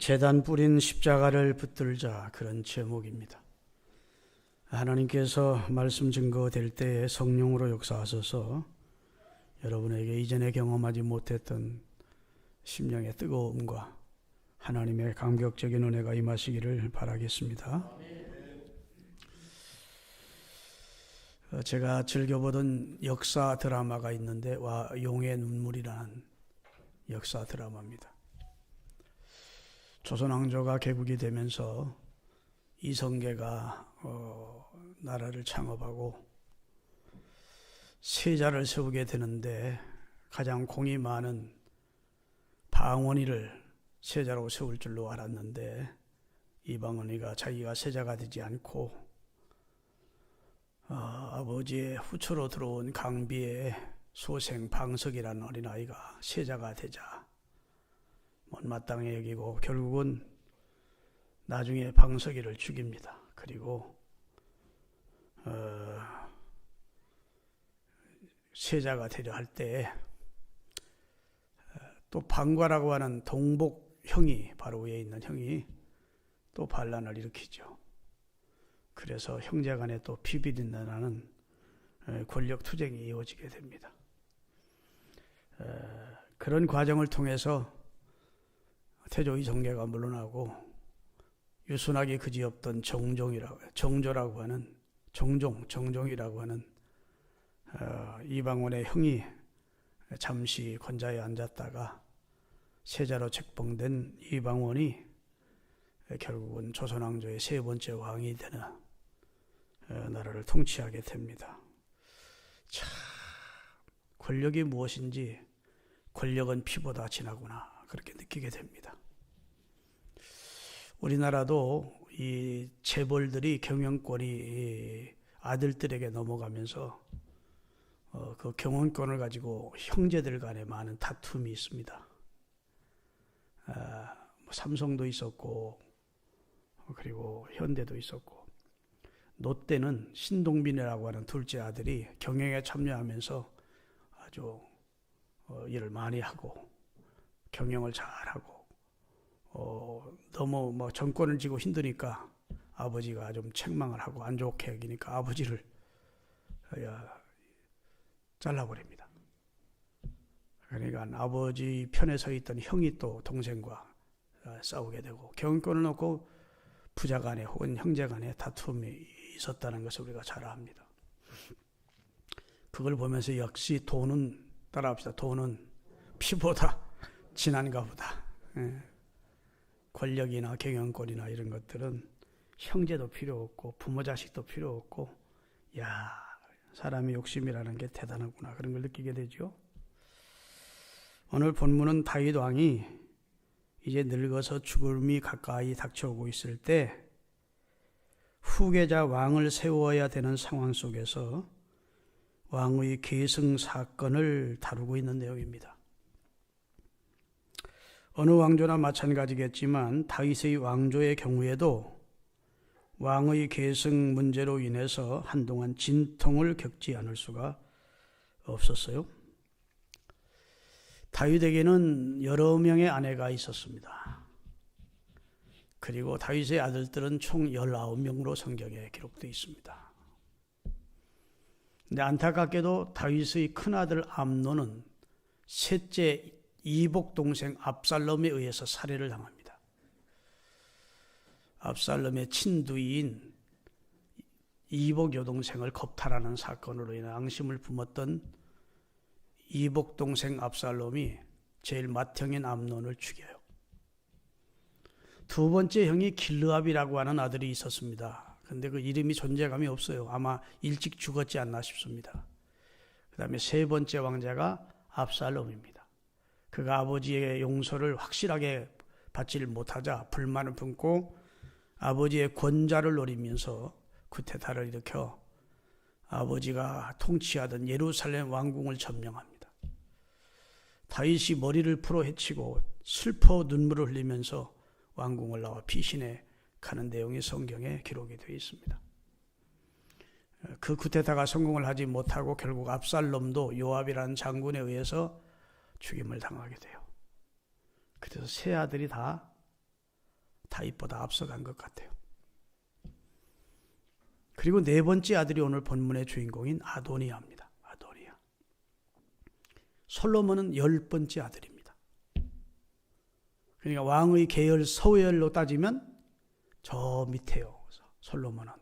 제단 뿌린 십자가를 붙들자, 그런 제목입니다. 하나님께서 말씀 증거될 때에 성령으로 역사하셔서 여러분에게 이전에 경험하지 못했던 심령의 뜨거움과 하나님의 감격적인 은혜가 임하시기를 바라겠습니다. 제가 즐겨보던 역사 드라마가 있는데 용의 눈물이라는 역사 드라마입니다. 조선 왕조가 개국이 되면서 이성계가 나라를 창업하고 세자를 세우게 되는데 가장 공이 많은 방언이를 세자로 세울 줄로 알았는데 이방원이가 자기가 세자가 되지 않고 아버지의 후처로 들어온 강비의 소생 방석이라는 어린아이가 세자가 되자 못마땅해 여기고 결국은 나중에 방석이를 죽입니다. 그리고 세자가 되려 할 때 또 방과라고 하는 동복 형이, 바로 위에 있는 형이 또 반란을 일으키죠. 그래서 형제간에 또 비비린내나는 권력 투쟁이 이어지게 됩니다. 그런 과정을 통해서 태조 이성계가 물러나고 유순하기 그지없던 정조라고 하는 정종이라고 하는 이방원의 형이 잠시 권좌에 앉았다가 세자로 책봉된 이방원이 결국은 조선왕조의 세 번째 왕이 되는 나라를 통치하게 됩니다. 참, 권력이 무엇인지 권력은 피보다 진하구나, 그렇게 느끼게 됩니다. 우리나라도 이 재벌들이 경영권이 아들들에게 넘어가면서 그 경영권을 가지고 형제들 간에 많은 다툼이 있습니다. 삼성도 있었고 그리고 현대도 있었고, 롯데는 신동빈이라고 하는 둘째 아들이 경영에 참여하면서 아주 일을 많이 하고 경영을 잘하고 너무 정권을 쥐고 힘드니까 아버지가 좀 책망을 하고 안 좋게 여기니까 아버지를 잘라버립니다. 그러니까 아버지 편에 서 있던 형이 또 동생과 싸우게 되고 경영권을 놓고 부자 간에 혹은 형제 간에 다툼이 있었다는 것을 우리가 잘 압니다. 그걸 보면서 역시 돈은, 따라합시다, 돈은 피보다 진한가 보다. 권력이나 경영권이나 이런 것들은 형제도 필요 없고 부모 자식도 필요 없고, 사람의 욕심이라는 게 대단하구나, 그런 걸 느끼게 되죠. 오늘 본문은 다윗 왕이 이제 늙어서 죽음이 가까이 닥쳐오고 있을 때 후계자 왕을 세워야 되는 상황 속에서 왕의 계승 사건을 다루고 있는 내용입니다. 어느 왕조나 마찬가지겠지만 다윗의 왕조의 경우에도 왕의 계승 문제로 인해서 한동안 진통을 겪지 않을 수가 없었어요. 다윗에게는 여러 명의 아내가 있었습니다. 그리고 다윗의 아들들은 총 19명으로 성경에 기록되어 있습니다. 근데 안타깝게도 다윗의 큰아들 암논은 셋째 이복 동생 압살롬에 의해서 살해를 당합니다. 압살롬의 친두인 이복 여동생을 겁탈하는 사건으로 인해 앙심을 품었던 이복 동생 압살롬이 제일 맏형인 암논을 죽여요. 두 번째 형이 길르압이라고 하는 아들이 있었습니다. 근데 그 이름이 존재감이 없어요. 아마 일찍 죽었지 않나 싶습니다. 그 다음에 세 번째 왕자가 압살롬입니다. 그가 아버지의 용서를 확실하게 받지 못하자 불만을 품고 아버지의 권좌를 노리면서 쿠데타를 일으켜 아버지가 통치하던 예루살렘 왕궁을 점령합니다. 다윗이 머리를 풀어 헤치고 슬퍼 눈물을 흘리면서 왕궁을 나와 피신해 가는 내용이 성경에 기록이 되어 있습니다. 그 쿠데타가 성공을 하지 못하고 결국 압살롬도 요압이라는 장군에 의해서 죽임을 당하게 돼요. 그래서 세 아들이 다 다윗보다 앞서간 것 같아요. 그리고 네 번째 아들이 오늘 본문의 주인공인 아도니아입니다. 아도니아. 솔로몬은 10번째 아들입니다. 그러니까 왕의 계열 서열로 따지면 저 밑에요. 솔로몬은.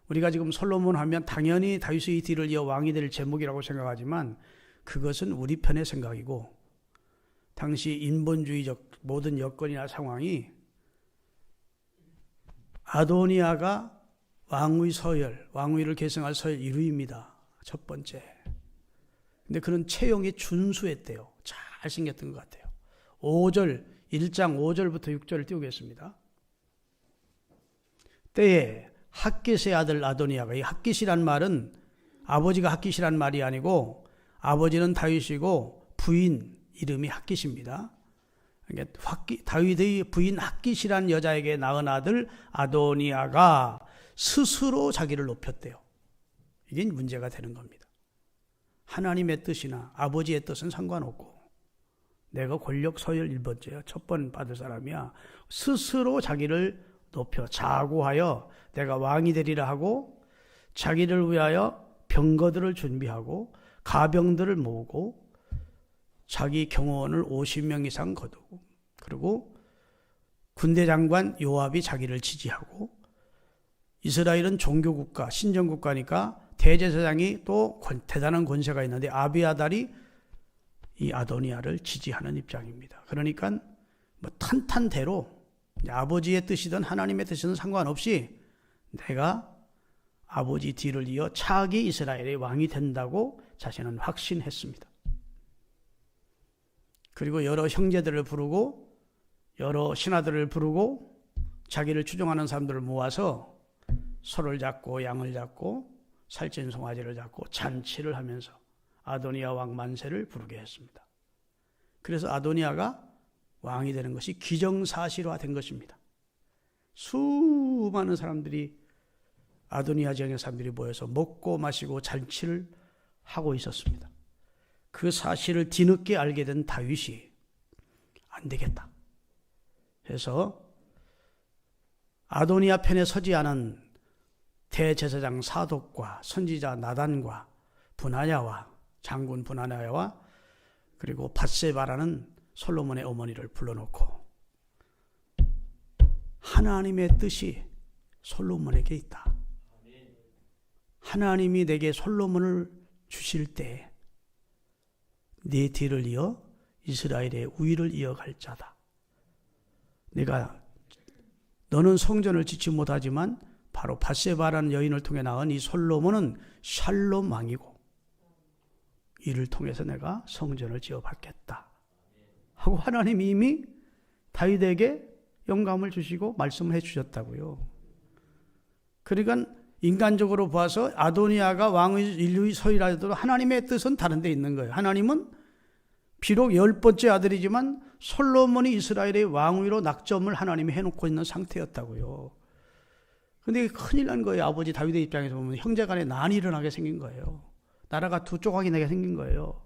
우리가 지금 솔로몬 하면 당연히 다윗의 뒤를 이어 왕이 될 제목이라고 생각하지만 그것은 우리 편의 생각이고 당시 인본주의적 모든 여건이나 상황이 아도니아가 왕의 서열, 왕위를 계승할 서열 1위입니다. 첫 번째. 근데 그런 채용이 준수했대요. 잘생겼던 것 같아요. 1장 5절부터 6절을 띄우겠습니다. 때에 핫깃의 아들 아도니아가, 이 핫깃이란 말은 아버지가 핫깃이란 말이 아니고 아버지는 다윗이고 부인 이름이 핫깃입니다. 그러니까 다윗의 부인 핫깃이란 여자에게 낳은 아들 아도니아가 스스로 자기를 높였대요. 이게 문제가 되는 겁니다. 하나님의 뜻이나 아버지의 뜻은 상관없고 내가 권력 서열 1번째야. 첫 번 받을 사람이야. 스스로 자기를 높여 자고하여 내가 왕이 되리라 하고 자기를 위하여 병거들을 준비하고 가병들을 모으고 자기 경호원을 50명 이상 거두고 그리고 군대 장관 요압이 자기를 지지하고 이스라엘은 종교국가, 신정국가니까 대제사장이 또 대단한 권세가 있는데 아비아달이 이 아도니아를 지지하는 입장입니다. 그러니까 뭐 탄탄대로 아버지의 뜻이든 하나님의 뜻이든 상관없이 내가 아버지 뒤를 이어 차기 이스라엘의 왕이 된다고 자신은 확신했습니다. 그리고 여러 형제들을 부르고 여러 신하들을 부르고 자기를 추종하는 사람들을 모아서 소를 잡고 양을 잡고 살찐 송아지를 잡고 잔치를 하면서 아도니아 왕 만세를 부르게 했습니다. 그래서 아도니아가 왕이 되는 것이 기정사실화된 것입니다. 수많은 사람들이 아도니아 지역의 사람들이 모여서 먹고 마시고 잔치를 하고 있었습니다. 그 사실을 뒤늦게 알게 된 다윗이 안 되겠다 해서 아도니아 편에 서지 않은 대제사장 사독과 선지자 나단과 분하냐와 장군 분하냐와 그리고 밧세바라는 솔로몬의 어머니를 불러놓고 하나님의 뜻이 솔로몬에게 있다. 하나님이 내게 솔로몬을 주실 때 네 뒤를 이어 이스라엘의 우위를 이어갈 자다. 너는 성전을 짓지 못하지만 바로 밧세바라는 여인을 통해 낳은 이 솔로몬은 샬롬 왕이고 이를 통해서 내가 성전을 지어받겠다 하고 하나님이 이미 다윗에게 영감을 주시고 말씀을 해주셨다고요. 그러니까 인간적으로 봐서 아도니아가 왕의 인류의 서열이라도 하나님의 뜻은 다른 데 있는 거예요. 하나님은 비록 10번째 아들이지만 솔로몬이 이스라엘의 왕위로 낙점을 하나님이 해놓고 있는 상태였다고요. 그런데 큰일 난 거예요. 아버지 다윗의 입장에서 보면 형제간에 난이 일어나게 생긴 거예요. 나라가 두 조각이 나게 생긴 거예요.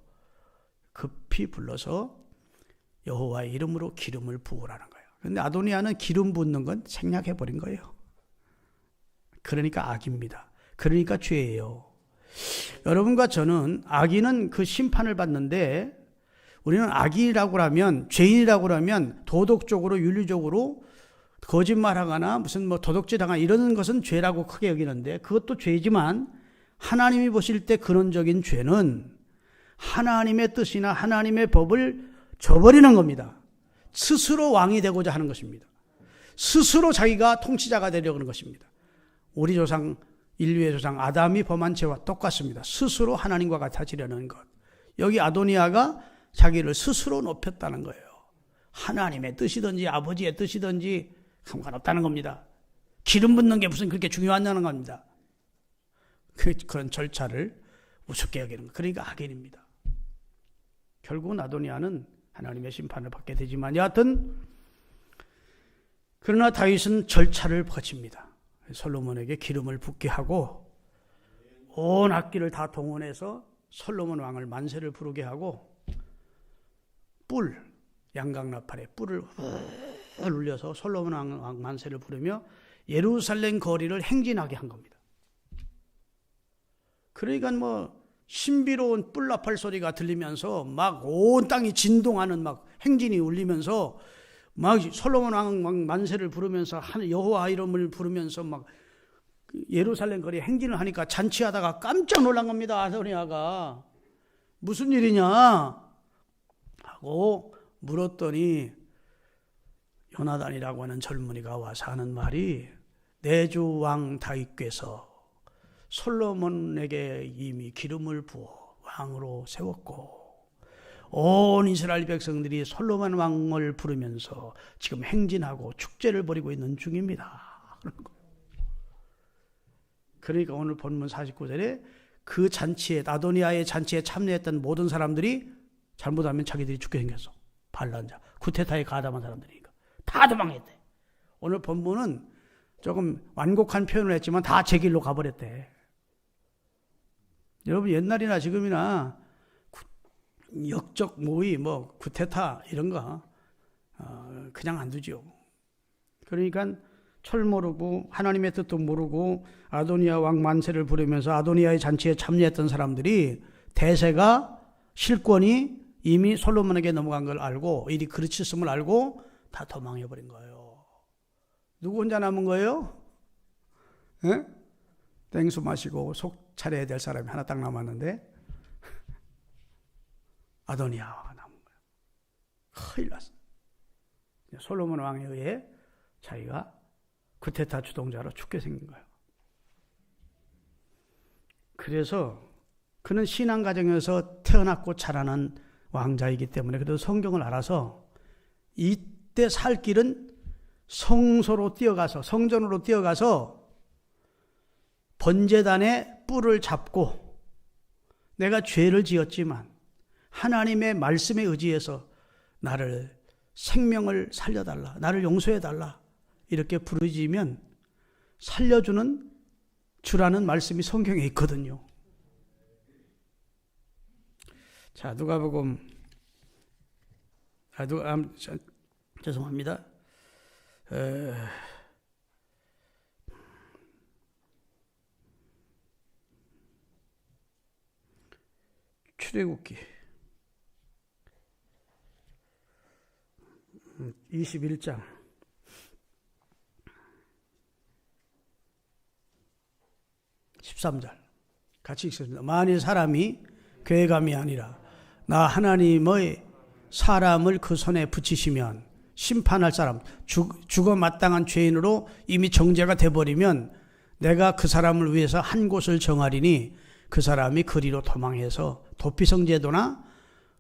급히 불러서 여호와의 이름으로 기름을 부으라는 거예요. 그런데 아도니아는 기름 붓는 건 생략해버린 거예요. 그러니까 악입니다. 그러니까 죄예요. 여러분과 저는 악인은 그 심판을 받는데 우리는 악인이라고 하면 죄인이라고 하면 도덕적으로 윤리적으로 거짓말하거나 무슨 도둑질하거나 이런 것은 죄라고 크게 여기는데 그것도 죄지만 하나님이 보실 때 근원적인 죄는 하나님의 뜻이나 하나님의 법을 저버리는 겁니다. 스스로 왕이 되고자 하는 것입니다. 스스로 자기가 통치자가 되려고 하는 것입니다. 우리 조상 인류의 조상 아담이 범한 죄와 똑같습니다. 스스로 하나님과 같아지려는 것. 여기 아도니아가 자기를 스스로 높였다는 거예요. 하나님의 뜻이든지 아버지의 뜻이든지 상관없다는 겁니다. 기름 붓는 게 무슨 그렇게 중요하냐는 겁니다. 그런 절차를 우습게 여기는 거. 그러니까 악인입니다. 결국은 아도니아는 하나님의 심판을 받게 되지만 여하튼 그러나 다윗은 절차를 거칩니다. 솔로몬에게 기름을 붓게 하고 온 악기를 다 동원해서 솔로몬 왕을 만세를 부르게 하고 양강나팔에 뿔을 펄펄 울려서 솔로몬 왕 만세를 부르며 예루살렘 거리를 행진하게 한 겁니다. 그러니까 뭐 신비로운 뿔나팔 소리가 들리면서 막 온 땅이 진동하는 막 행진이 울리면서 막 솔로몬 왕 만세를 부르면서 여호와 이름을 부르면서 막 예루살렘 거리에 행진을 하니까 잔치하다가 깜짝 놀란 겁니다. 아도니아가 무슨 일이냐 하고 물었더니 요나단이라고 하는 젊은이가 와서 하는 말이 내 주 왕 다윗께서 솔로몬에게 이미 기름을 부어 왕으로 세웠고 온 이스라엘 백성들이 솔로몬 왕을 부르면서 지금 행진하고 축제를 벌이고 있는 중입니다. 그러니까 오늘 본문 49절에 그 잔치에 아도니아의 잔치에 참여했던 모든 사람들이 잘못하면 자기들이 죽게 생겼어. 반란자, 쿠데타에 가담한 사람들이니까 다 도망했대. 오늘 본문은 조금 완곡한 표현을 했지만 다 제 길로 가버렸대. 여러분 옛날이나 지금이나 역적 모의, 뭐 쿠데타 이런 거 그냥 안 두죠. 그러니까 철 모르고 하나님의 뜻도 모르고 아도니아 왕 만세를 부르면서 아도니아의 잔치에 참여했던 사람들이 대세가 실권이 이미 솔로몬에게 넘어간 걸 알고 일이 그르쳤음을 알고 다 도망해버린 거예요. 누구 혼자 남은 거예요? 네? 땡수 마시고 속 차려야 될 사람이 하나 딱 남았는데 아도니아가 남은 거예요. 큰일 났어요. 솔로몬 왕에 의해 자기가 쿠데타 주동자로 죽게 생긴 거예요. 그래서 그는 신앙 가정에서 태어났고 자라난 왕자이기 때문에 그래도 성경을 알아서 이때 살 길은 성소로 뛰어가서 성전으로 뛰어가서 번제단의 뿔을 잡고 내가 죄를 지었지만 하나님의 말씀에 의지해서 나를 생명을 살려달라, 나를 용서해달라 이렇게 부르짖으면 살려주는 주라는 말씀이 성경에 있거든요. 자, 누가복음 죄송합니다. 출애굽기 21장 13절 같이 읽습니다. 만일 사람이 괴감이 아니라 나 하나님의 사람을 그 손에 붙이시면 심판할 사람, 죽어 마땅한 죄인으로 이미 정죄가 돼버리면 내가 그 사람을 위해서 한 곳을 정하리니 그 사람이 그리로 도망해서 도피성제도나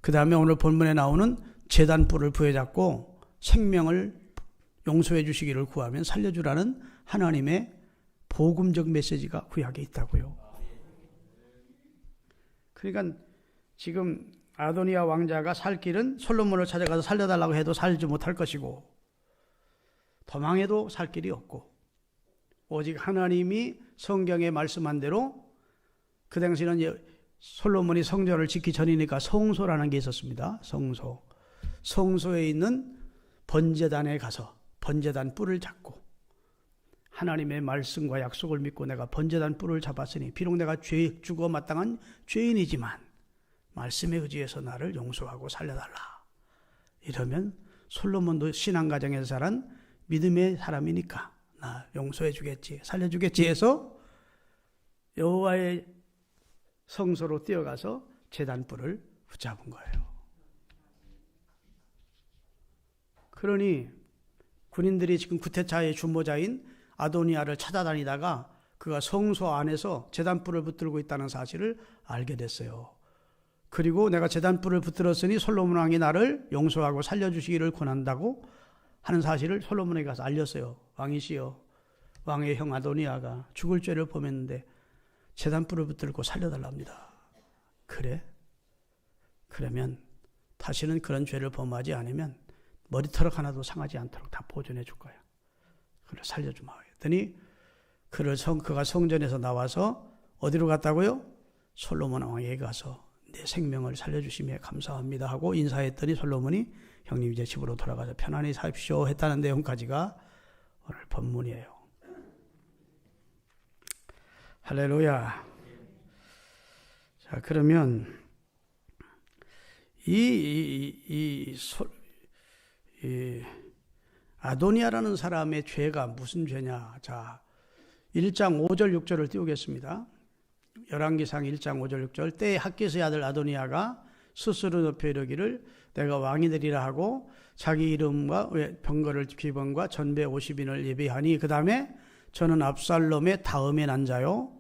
그 다음에 오늘 본문에 나오는 제단뿔을 부여잡고 생명을 용서해 주시기를 구하면 살려주라는 하나님의 복음적 메시지가 구약에 있다고요. 그러니까 지금 아도니아 왕자가 살 길은 솔로몬을 찾아가서 살려달라고 해도 살지 못할 것이고 도망해도 살 길이 없고 오직 하나님이 성경에 말씀한 대로 그 당시는 솔로몬이 성전을 짓기 전이니까 성소라는 게 있었습니다. 성소. 성소에 있는 번제단에 가서 번제단 뿔을 잡고 하나님의 말씀과 약속을 믿고 내가 번제단 뿔을 잡았으니 비록 내가 죽어 마땅한 죄인이지만 말씀에 의지해서 나를 용서하고 살려달라. 이러면 솔로몬도 신앙가정에서 자란 믿음의 사람이니까 나 용서해 주겠지, 살려주겠지 해서 여호와의 성소로 뛰어가서 제단뿔을 붙잡은 거예요. 그러니 군인들이 지금 쿠데타의 주모자인 아도니아를 찾아다니다가 그가 성소 안에서 제단뿔을 붙들고 있다는 사실을 알게 됐어요. 그리고 내가 제단뿔을 붙들었으니 솔로몬 왕이 나를 용서하고 살려주시기를 권한다고 하는 사실을 솔로몬에게 가서 알렸어요. 왕이시여, 왕의 형 아도니아가 죽을 죄를 범했는데 제단뿔을 붙들고 살려달랍니다. 그래? 그러면 다시는 그런 죄를 범하지 않으면 머리털 하나도 상하지 않도록 다 보존해 줄 거야. 그를 살려주마. 했더니 그가 성전에서 나와서 어디로 갔다고요? 솔로몬 왕에게 가서 내 생명을 살려주심에 감사합니다 하고 인사했더니 솔로몬이 형님 이제 집으로 돌아가서 편안히 사십시오 했다는 내용까지가 오늘 본문이에요. 할렐루야. 자, 그러면 이 아도니아라는 사람의 죄가 무슨 죄냐? 자, 1장 5절 6절을 띄우겠습니다. 열왕기상 1장 5절 6절. 때에 학기스의 아들 아도니아가 스스로 높여 이르기를 내가 왕이 되리라 하고 자기 이름과 병거를 기번과 전배 50인을 예비하니 그 다음에 저는 압살롬의 다음에 난 자요.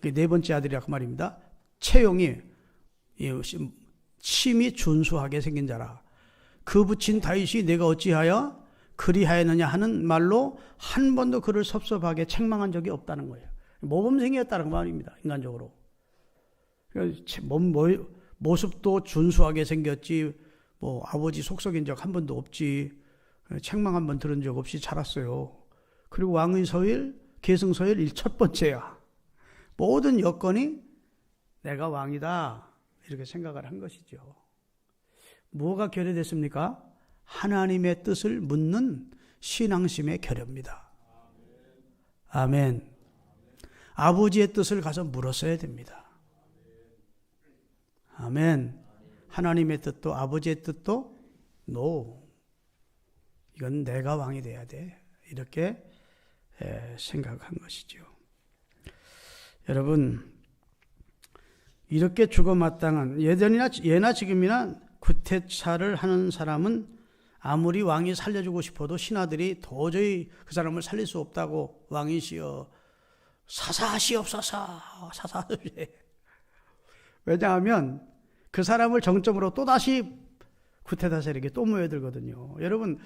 네 번째 아들이라 그 말입니다. 채용이 심히 준수하게 생긴 자라. 그 붙인 다윗이 내가 어찌하여 그리하였느냐 하는 말로 한 번도 그를 섭섭하게 책망한 적이 없다는 거예요. 모범생이었다는 말입니다. 인간적으로. 모습도 준수하게 생겼지 뭐 아버지 속썩인 적 한 번도 없지, 책망 한 번 들은 적 없이 자랐어요. 그리고 왕의 서일, 계승서일 첫 번째야. 모든 여건이 내가 왕이다 이렇게 생각을 한 것이죠. 뭐가 결여됐습니까? 하나님의 뜻을 묻는 신앙심의 결여입니다. 아멘. 아버지의 뜻을 가서 물었어야 됩니다. 아멘. 하나님의 뜻도 아버지의 뜻도 no. 이건 내가 왕이 돼야 돼. 이렇게 생각한 것이죠. 여러분, 이렇게 죽어마땅한 예나 지금이나 구태타를 하는 사람은 아무리 왕이 살려주고 싶어도 신하들이 도저히 그 사람을 살릴 수 없다고 왕이시여 사사하시옵소서 사사하시옵소서. 왜냐하면 그 사람을 정점으로 또다시 구태타 세력이 또 모여들거든요. 여러분,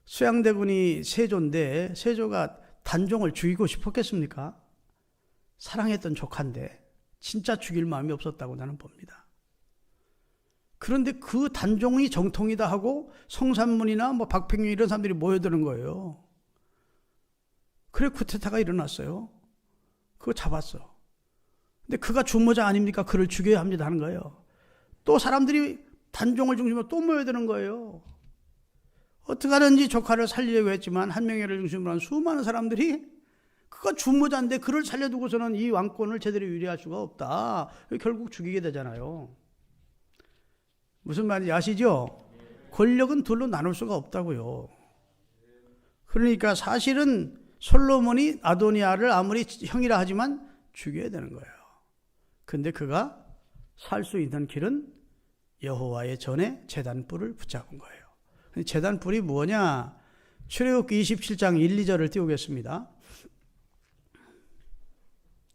수양대군이 세조인데 세조가 단종을 죽이고 싶었겠습니까? 사랑했던 조카인데 진짜 죽일 마음이 없었다고 나는 봅니다. 그런데 그 단종이 정통이다 하고 성산문이나 뭐 박평윤 이런 사람들이 모여드는 거예요. 그래 쿠데타가 일어났어요. 그거 잡았어. 근데 그가 주모자 아닙니까? 그를 죽여야 합니다 하는 거예요. 또 사람들이 단종을 중심으로 또 모여드는 거예요. 어떻게 하든지 조카를 살리려고 했지만 한명회를 중심으로 한 수많은 사람들이 그가 주모자인데 그를 살려두고서는 이 왕권을 제대로 유리할 수가 없다. 결국 죽이게 되잖아요. 무슨 말인지 아시죠? 권력은 둘로 나눌 수가 없다고요. 그러니까 사실은 솔로몬이 아도니아를 아무리 형이라 하지만 죽여야 되는 거예요. 근데 그가 살 수 있는 길은 여호와의 전에 제단뿔을 붙잡은 거예요. 제단뿔이 뭐냐? 출애굽기 27장 1, 2절을 띄우겠습니다.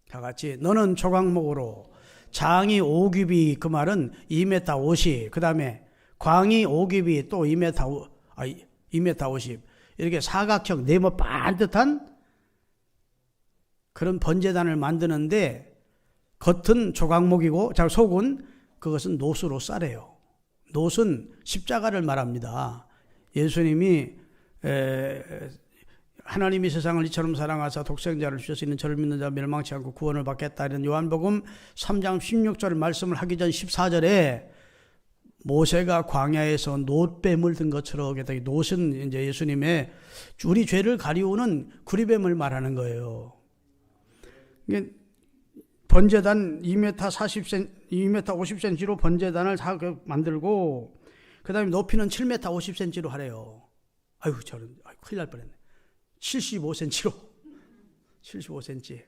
다 같이. 너는 조각목으로 장이 5규비, 그 말은 2m 50, 그 다음에 광이 5규비 또 2m 50, 이렇게 사각형 네모 반듯한 그런 번제단을 만드는데 겉은 조각목이고 속은 그것은 노수로 싸래요. 노수는 십자가를 말합니다. 예수님이 하나님이 세상을 이처럼 사랑하사 독생자를 주셔서 있는 저를 믿는 자 멸망치 않고 구원을 받겠다 이런 요한복음 3장 16절 말씀을 하기 전 14절에 모세가 광야에서 놋뱀을 든 것처럼, 놋은 이제 예수님의 우리 죄를 가리우는 구리뱀을 말하는 거예요. 번제단 2m 50cm로 번제단을 다 만들고, 그 다음에 높이는 7m 50cm로 하래요. 저는 큰일 날 뻔했네. 75cm로. 75cm.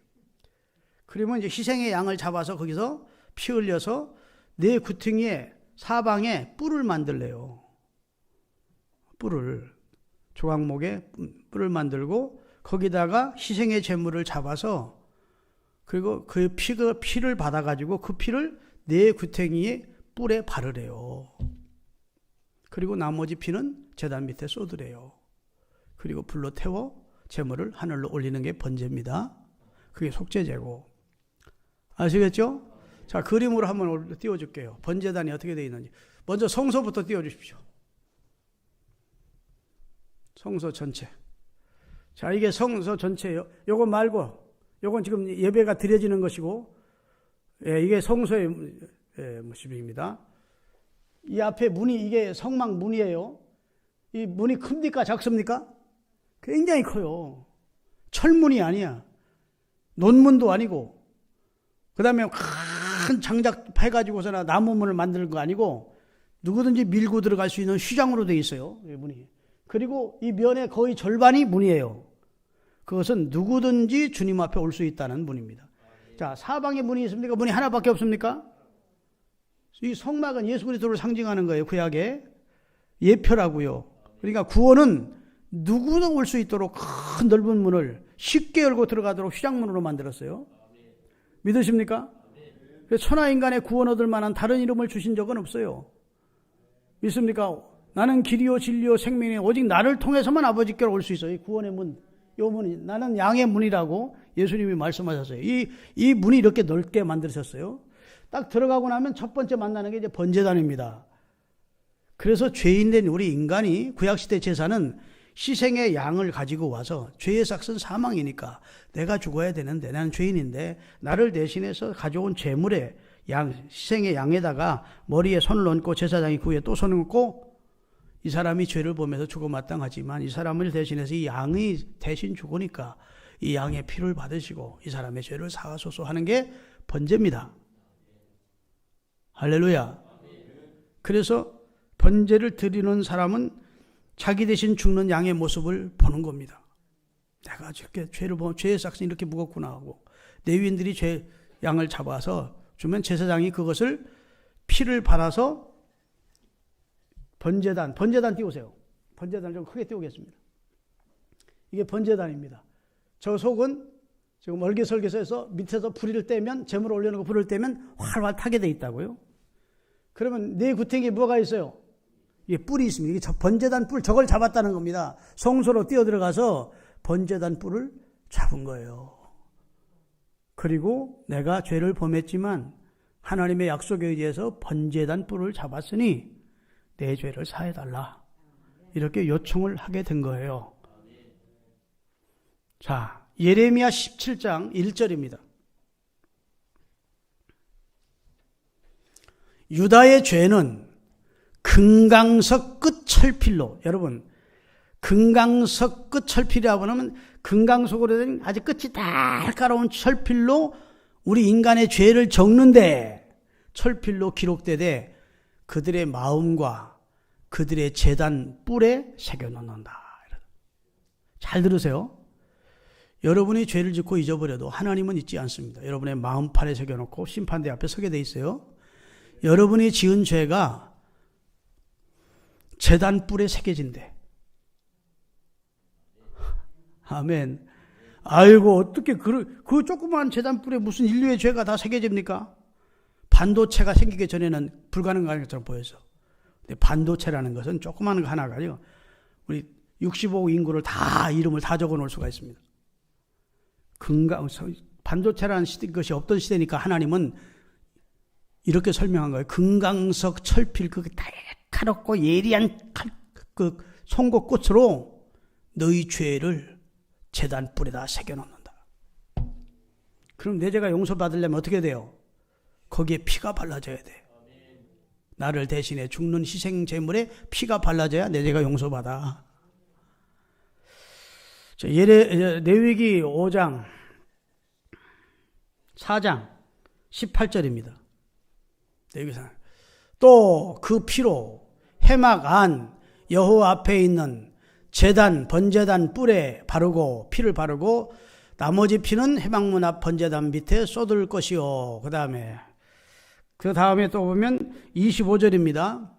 그러면 이제 희생의 양을 잡아서 거기서 피 흘려서 네 구퉁이에 사방에 뿔을 만들래요. 뿔을. 조각목에 뿔을 만들고 거기다가 희생의 제물을 잡아서 그리고 그 피를 받아가지고 그 피를 네 구퉁이에 뿔에 바르래요. 그리고 나머지 피는 제단 밑에 쏟으래요. 그리고 불로 태워 제물을 하늘로 올리는 게 번제입니다. 그게 속죄제고. 아시겠죠? 자, 그림으로 한번 띄워줄게요. 번제단이 어떻게 되어 있는지. 먼저 성소부터 띄워주십시오. 성소 전체. 자, 이게 성소 전체예요. 요거 말고, 요건 지금 예배가 드려지는 것이고, 이게 성소의 모습입니다. 이 앞에 문이 이게 성막 문이에요. 이 문이 큽니까 작습니까? 굉장히 커요. 철문이 아니야. 논문도 아니고, 그 다음에 큰 장작 해가지고서나 나무문을 만드는 거 아니고 누구든지 밀고 들어갈 수 있는 휘장으로 되어 있어요. 이 문이. 그리고 이 면의 거의 절반이 문이에요. 그것은 누구든지 주님 앞에 올 수 있다는 문입니다. 자, 사방에 문이 있습니까? 문이 하나밖에 없습니까? 이 성막은 예수 그리스도를 상징하는 거예요. 구약의 예표라고요. 그러니까 구원은 누구나 올 수 있도록 큰 넓은 문을 쉽게 열고 들어가도록 휘장문으로 만들었어요. 믿으십니까? 천하인간의 구원 얻을 만한 다른 이름을 주신 적은 없어요. 믿습니까? 나는 길이요 진리요 생명이 오직 나를 통해서만 아버지께로 올 수 있어요. 이 구원의 문, 이 문이 나는 양의 문이라고 예수님이 말씀하셨어요. 이 문이 이렇게 넓게 만드셨어요. 딱 들어가고 나면 첫 번째 만나는 게 이제 번제단입니다. 그래서 죄인된 우리 인간이 구약시대 제사는 희생의 양을 가지고 와서 죄의 삭은 사망이니까 내가 죽어야 되는데 나는 죄인인데 나를 대신해서 가져온 제물에 희생의 양에다가 머리에 손을 얹고 제사장이 그 위에 또 손을 얹고 이 사람이 죄를 보면서 죽어 마땅하지만 이 사람을 대신해서 이 양이 대신 죽으니까 이 양의 피를 받으시고 이 사람의 죄를 사하소서 하는 게 번제입니다. 할렐루야. 그래서 번제를 드리는 사람은 자기 대신 죽는 양의 모습을 보는 겁니다. 내가 저렇게 죄를 보면 죄의 삭은 이렇게 무겁구나 하고 레위인들이 양을 잡아서 주면 제사장이 그것을 피를 받아서 번제단 띄우세요. 번제단 좀 크게 띄우겠습니다. 이게 번제단입니다. 저 속은 지금 얼기설계서에서 밑에서 불을 떼면 재물을 올려놓고 불을 떼면 활활 타게 돼 있다고요. 그러면 네 구탱이에 뭐가 있어요? 이게 뿔이 있습니다. 이게 번제단 뿔 저걸 잡았다는 겁니다. 성소로 뛰어들어가서 번제단 뿔을 잡은 거예요. 그리고 내가 죄를 범했지만 하나님의 약속에 의해서 번제단 뿔을 잡았으니 내 죄를 사해달라. 이렇게 요청을 하게 된 거예요. 자, 예레미야 17장 1절입니다. 유다의 죄는 금강석 끝 철필로, 여러분 금강석 끝 철필이라고 하면 금강석으로 된 아주 끝이 날카로운 철필로 우리 인간의 죄를 적는데 철필로 기록되되 그들의 마음과 그들의 제단 뿔에 새겨놓는다. 잘 들으세요. 여러분이 죄를 짓고 잊어버려도 하나님은 잊지 않습니다. 여러분의 마음판에 새겨놓고 심판대 앞에 서게 돼 있어요. 여러분이 지은 죄가 제단 뿔에 새겨진대. 아멘. 아이고 어떻게 그 조그마한 제단 뿔에 무슨 인류의 죄가 다 새겨집니까? 반도체가 생기기 전에는 불가능한 것처럼 보여서. 근데 반도체라는 것은 조그마한 거 하나가 아니요. 우리 65억 인구를 다 이름을 다 적어놓을 수가 있습니다. 반도체라는 것이 없던 시대니까 하나님은 이렇게 설명한 거예요. 금강석 철필 그 날카롭고 예리한 그 송곳꽃으로 너희 죄를 제단 뿔에다 새겨놓는다. 그럼 내 죄가 용서받으려면 어떻게 돼요? 거기에 피가 발라져야 돼. 나를 대신해 죽는 희생 제물에 피가 발라져야 내 죄가 용서받아. 레위기 5장 4장 18절입니다. 또 그 피로 회막 안 여호와 앞에 있는 제단 번제단 뿔에 바르고 피를 바르고 나머지 피는 회막문 앞 번제단 밑에 쏟을 것이요. 그 다음에 또 보면 25절입니다.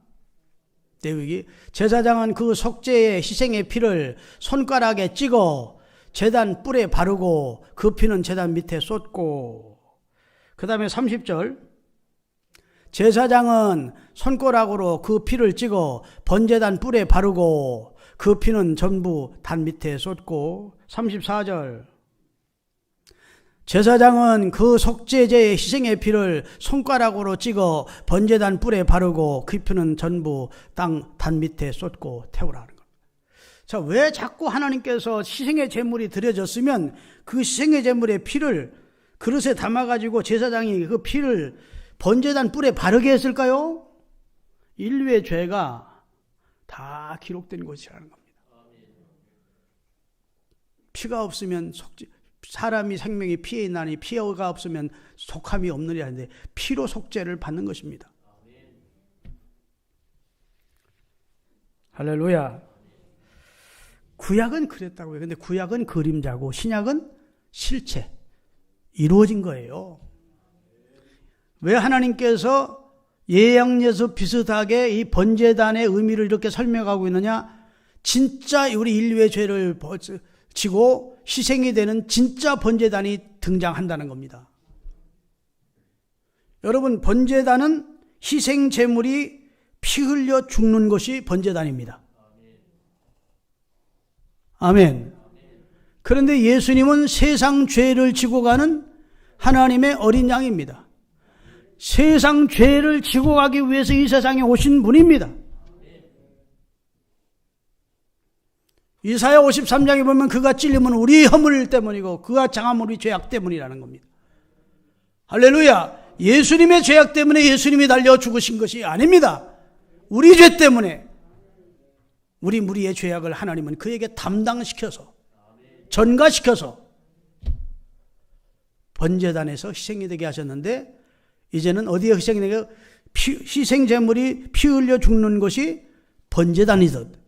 레위기 제사장은 그 속죄의 희생의 피를 손가락에 찍어 제단 뿔에 바르고 그 피는 제단 밑에 쏟고, 그 다음에 30절 제사장은 손가락으로 그 피를 찍어 번제단 뿔에 바르고 그 피는 전부 단 밑에 쏟고, 34절 제사장은 그 속죄제의 희생의 피를 손가락으로 찍어 번제단 뿔에 바르고 그 피는 전부 땅 단 밑에 쏟고 태우라는 겁니다. 자, 왜 자꾸 하나님께서 희생의 제물이 드려졌으면 그 희생의 제물의 피를 그릇에 담아가지고 제사장이 그 피를 번제단 뿔에 바르게 했을까요? 인류의 죄가 다 기록된 것이라는 겁니다. 피가 없으면 사람이 생명이 피에 있나니 피가 없으면 속함이 없느니라 하는데 피로 속죄를 받는 것입니다. 할렐루야. 구약은 그랬다고요. 근데 구약은 그림자고 신약은 실체, 이루어진 거예요. 왜 하나님께서 예양예수 비슷하게 이 번제단의 의미를 이렇게 설명하고 있느냐? 진짜 우리 인류의 죄를 지고 희생이 되는 진짜 번제단이 등장한다는 겁니다. 여러분, 번제단은 희생 제물이 피 흘려 죽는 것이 번제단입니다. 아멘. 그런데 예수님은 세상 죄를 지고 가는 하나님의 어린 양입니다. 세상 죄를 지고 가기 위해서 이 세상에 오신 분입니다. 이사야 53장에 보면 그가 찔림은 우리 허물 때문이고 그가 장함은 우리 죄악 때문이라는 겁니다. 할렐루야. 예수님의 죄악 때문에 예수님이 달려 죽으신 것이 아닙니다. 우리 죄 때문에 우리 무리의 죄악을 하나님은 그에게 담당시켜서 전가시켜서 번제단에서 희생이 되게 하셨는데 이제는 어디에 희생이 되게 희생제물이 피 흘려 죽는 것이 번제단이듯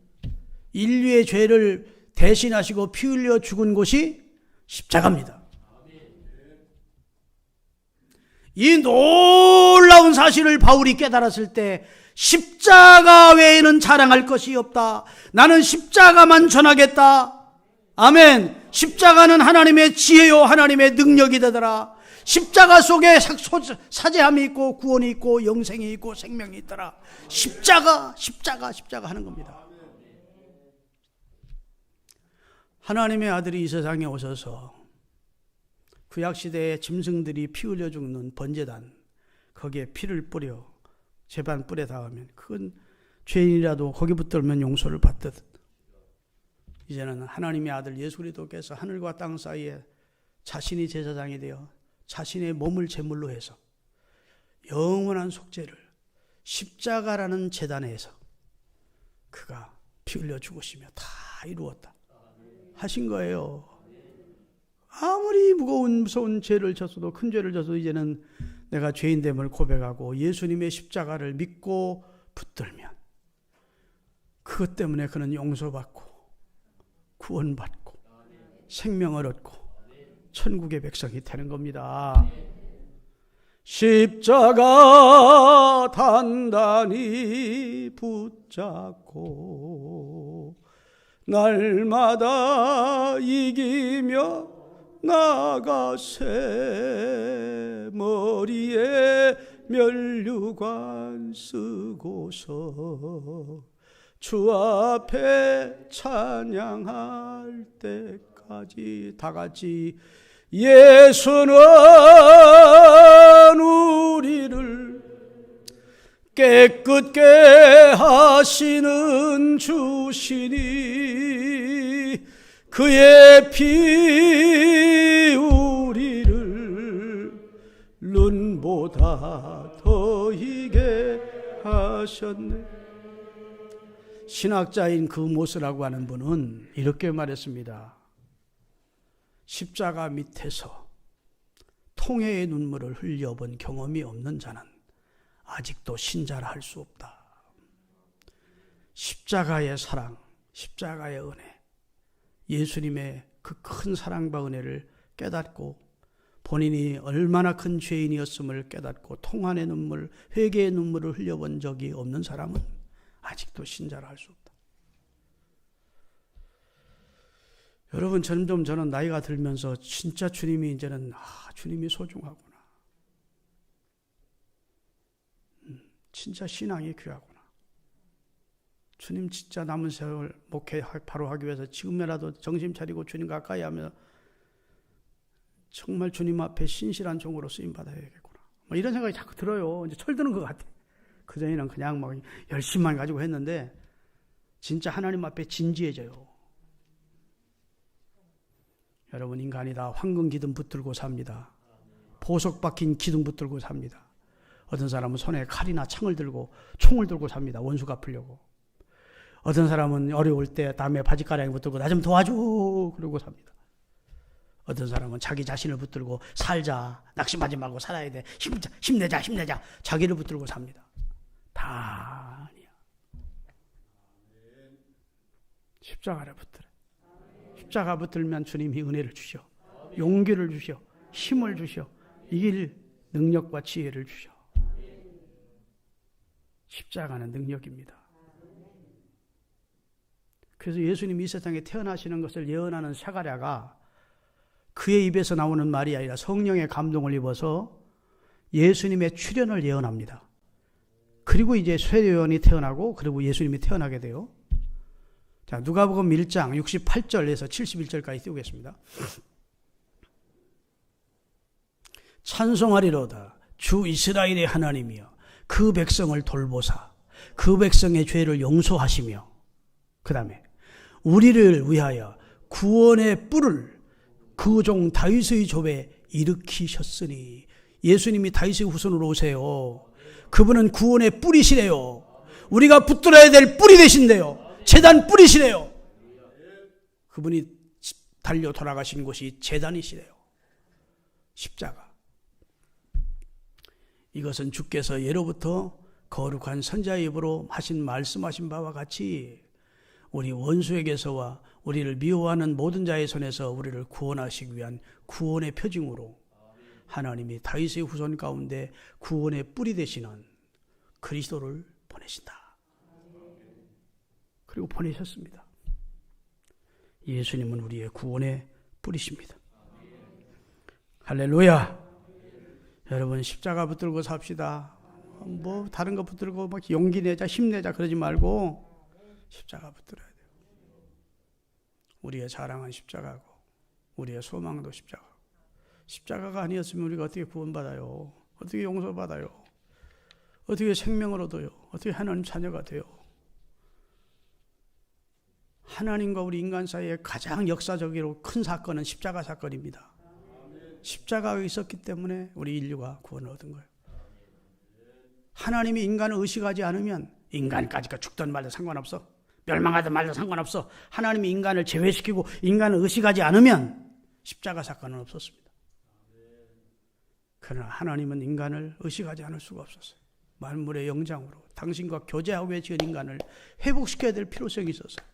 인류의 죄를 대신하시고 피 흘려 죽은 곳이 십자가입니다. 이 놀라운 사실을 바울이 깨달았을 때 십자가 외에는 자랑할 것이 없다. 나는 십자가만 전하겠다. 아멘. 십자가는 하나님의 지혜요 하나님의 능력이 되더라. 십자가 속에 사죄함이 있고 구원이 있고 영생이 있고 생명이 있더라. 십자가 하는 겁니다. 하나님의 아들이 이 세상에 오셔서 구약시대의 짐승들이 피 흘려 죽는 번제단 거기에 피를 뿌려 제반 뿔에 닿으면 그건 죄인이라도 거기 붙들면 용서를 받듯 이제는 하나님의 아들 예수 그리스도께서 하늘과 땅 사이에 자신이 제사장이 되어 자신의 몸을 제물로 해서 영원한 속죄를 십자가라는 제단에서 그가 피 흘려 죽으시며 다 이루었다 하신 거예요. 아무리 무서운 죄를 졌어도 큰 죄를 졌어도 이제는 내가 죄인됨을 고백하고 예수님의 십자가를 믿고 붙들면 그것 때문에 그는 용서받고 구원받고 생명을 얻고 천국의 백성이 되는 겁니다. 십자가 단단히 붙잡고 날마다 이기며 나가세 머리에 면류관 쓰고서 주 앞에 찬양할 때까지 다 같이 예수는 우리를 깨끗게 하시는 주시니 그의 피 우리를 눈보다 더 희게 하셨네. 신학자인 그 모스라고 하는 분은 이렇게 말했습니다. 십자가 밑에서 통해의 눈물을 흘려본 경험이 없는 자는 아직도 신자라 할 수 없다. 십자가의 사랑, 십자가의 은혜, 예수님의 그 큰 사랑과 은혜를 깨닫고 본인이 얼마나 큰 죄인이었음을 깨닫고 통한의 눈물, 회개의 눈물을 흘려본 적이 없는 사람은 아직도 신자라 할 수 없다. 여러분, 점점 저는 나이가 들면서 진짜 주님이 이제는 주님이 소중하구나. 진짜 신앙이 귀하구나. 주님 진짜 남은 세월 목회 바로 하기 위해서 지금이라도 정신 차리고 주님 가까이 하며 정말 주님 앞에 신실한 종으로 쓰임 받아야겠구나. 이런 생각이 자꾸 들어요. 이제 철드는 것 같아. 그전에는 그냥 막 열심만 가지고 했는데 진짜 하나님 앞에 진지해져요. 여러분, 인간이 다 황금 기둥 붙들고 삽니다. 보석 박힌 기둥 붙들고 삽니다. 어떤 사람은 손에 칼이나 총을 들고 삽니다. 원수 갚으려고. 어떤 사람은 어려울 때 남의 바지가랑이 붙들고 나 좀 도와줘 그러고 삽니다. 어떤 사람은 자기 자신을 붙들고 살자, 낙심하지 말고 살아야 돼, 힘내자 자기를 붙들고 삽니다. 다 아니야. 십자가를 붙들어. 십자가 붙들면 주님이 은혜를 주셔, 용기를 주셔, 힘을 주셔, 이길 능력과 지혜를 주셔. 십자가는 능력입니다. 그래서 예수님이 이 세상에 태어나시는 것을 예언하는 사가랴가 그의 입에서 나오는 말이 아니라 성령의 감동을 입어서 예수님의 출현을 예언합니다. 그리고 이제 쇠요한이 태어나고 그리고 예수님이 태어나게 돼요. 자, 누가복음 1장 68절에서 71절까지 띄우겠습니다. 찬송하리로다 주 이스라엘의 하나님이여 그 백성을 돌보사 그 백성의 죄를 용서하시며, 그 다음에 우리를 위하여 구원의 뿔을 그 종 다윗의 족에 일으키셨으니. 예수님이 다윗의 후손으로 오세요. 그분은 구원의 뿔이시래요. 우리가 붙들어야 될 뿔이 되신대요. 제단 뿔이시래요. 그분이 달려 돌아가신 곳이 제단이시래요. 십자가. 이것은 주께서 예로부터 거룩한 선자의 입으로 말씀하신 바와 같이 우리 원수에게서와 우리를 미워하는 모든 자의 손에서 우리를 구원하시기 위한 구원의 표징으로 하나님이 다윗의 후손 가운데 구원의 뿔이 되시는 그리스도를 보내신다. 그리고 보내셨습니다. 예수님은 우리의 구원의 뿔이십니다. 할렐루야. 여러분, 십자가 붙들고 삽시다. 뭐 다른 거 붙들고 막 용기 내자, 힘내자 그러지 말고 십자가 붙들어야 돼요. 우리의 자랑은 십자가고 우리의 소망도 십자가고. 십자가가 아니었으면 우리가 어떻게 구원받아요? 어떻게 용서받아요? 어떻게 생명을 얻어요? 어떻게 하나님 자녀가 돼요? 하나님과 우리 인간 사이에 가장 역사적으로 큰 사건은 십자가 사건입니다. 십자가가 있었기 때문에 우리 인류가 구원을 얻은 거예요. 하나님이 인간을 의식하지 않으면 인간까지가 죽든 말든 상관없어. 멸망하든 말든 상관없어. 하나님이 인간을 제외시키고 인간을 의식하지 않으면 십자가 사건은 없었습니다. 그러나 하나님은 인간을 의식하지 않을 수가 없었어요. 만물의 영장으로 당신과 교제하고 지은 인간을 회복시켜야 될 필요성이 있었어요.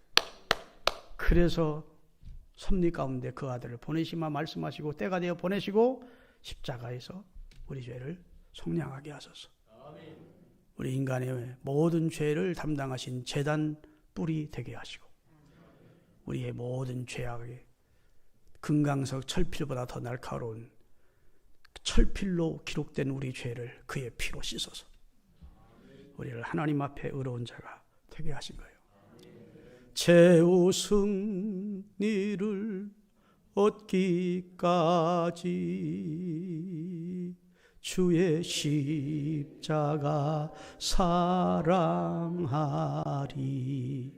그래서 섭리 가운데 그 아들을 보내시마 말씀하시고 때가 되어 보내시고 십자가에서 우리 죄를 속량하게 하소서. 우리 인간의 모든 죄를 담당하신 제단 뿔이 되게 하시고 우리의 모든 죄악의 금강석 철필보다 더 날카로운 철필로 기록된 우리 죄를 그의 피로 씻어서 우리를 하나님 앞에 의로운 자가 되게 하신 거예요. 최후 승리를 얻기까지 주의 십자가 사랑하리.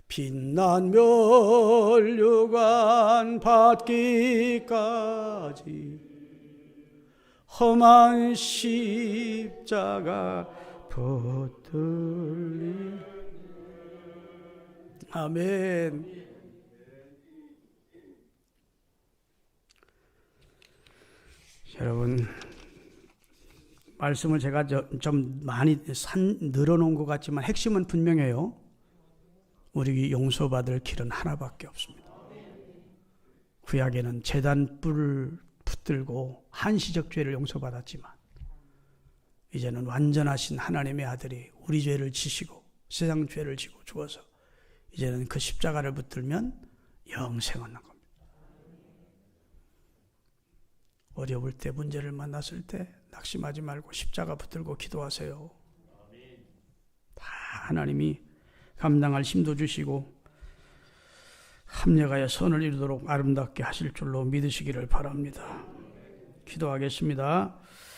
빛난 면류관 받기까지 험한 십자가 붙들리. 아멘. 여러분, 말씀을 제가 좀 많이 늘어놓은 것 같지만 핵심은 분명해요. 우리 용서받을 길은 하나밖에 없습니다. 구약에는 제단 뿔을 붙들고 한시적 죄를 용서받았지만 이제는 완전하신 하나님의 아들이 우리 죄를 지시고 세상 죄를 지고 죽어서 이제는 그 십자가를 붙들면 영생 얻는 겁니다. 어려울 때, 문제를 만났을 때 낙심하지 말고 십자가 붙들고 기도하세요. 다 하나님이 감당할 힘도 주시고 합력하여 선을 이루도록 아름답게 하실 줄로 믿으시기를 바랍니다. 기도하겠습니다.